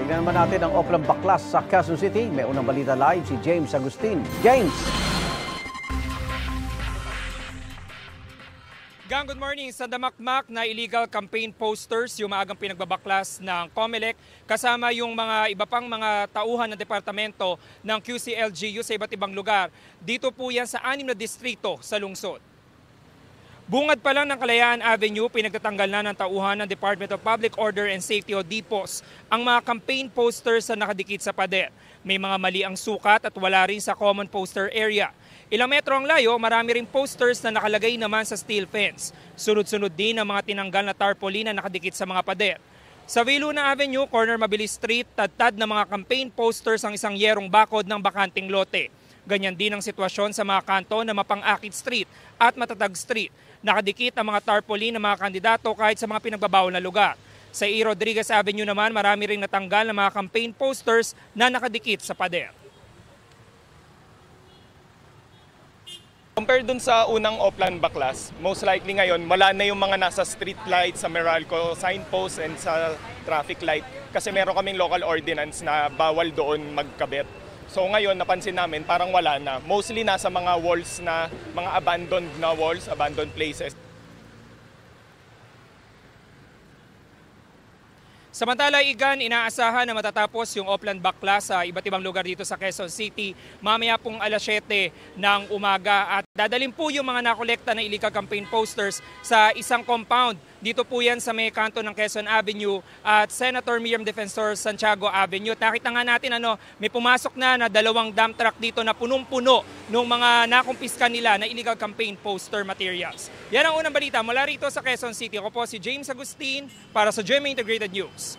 Tignan naman natin ang Oplan Baklas sa Quezon City. May unang balita live si James Agustin. James! Gang, good morning. Sa damakmak na illegal campaign posters, yung maagang pinagbabaklas ng COMELEC, kasama yung mga iba pang mga tauhan ng departamento ng QCLGU sa iba't ibang lugar. Dito po yan sa 6 na distrito sa lungsod. Bungad pa lang ng Kalayaan Avenue, pinagtatanggal na ng tauhan ng Department of Public Order and Safety o DPOS ang mga campaign posters na nakadikit sa pader. May mga mali ang sukat at wala rin sa common poster area. Ilang metro ang layo, marami ring posters na nakalagay naman sa steel fence. Sunod-sunod din ang mga tinanggal na tarpaulin na nakadikit sa mga pader. Sa Viluna Avenue, corner Mabilis Street, tad-tad ng mga campaign posters ang isang yerong bakod ng bakanting lote. Ganyan din ang sitwasyon sa mga kanto na Mapang-Akit Street at Matatag Street. Nakadikit ang mga tarpaulin ng mga kandidato kahit sa mga pinagbabawal na lugar. Sa E. Rodriguez Avenue naman, marami ring natanggal ng mga campaign posters na nakadikit sa pader. Compared dun sa unang Oplan Baklas, most likely ngayon wala na yung mga nasa street light, sa Meralco signpost and sa traffic light kasi meron kaming local ordinance na bawal doon magkabit. So ngayon napansin namin parang wala na. Mostly nasa mga walls na mga abandoned na walls, abandoned places. Samantala, Igan, inaasahan na matatapos yung Oplan Baklas sa iba't ibang lugar dito sa Quezon City mamaya pong alas 7 ng umaga at dadalhin po yung mga nakolekta na illegal campaign posters sa isang compound. Dito po yan sa may kanto ng Quezon Avenue at Senator Miriam Defensor Santiago Avenue. At nakita nga natin may pumasok na 2 dump truck dito na punong-puno ng mga nakumpiska nila na illegal campaign poster materials. Yan ang unang balita mula rito sa Quezon City. Ako po si James Agustin para sa GMA Integrated News.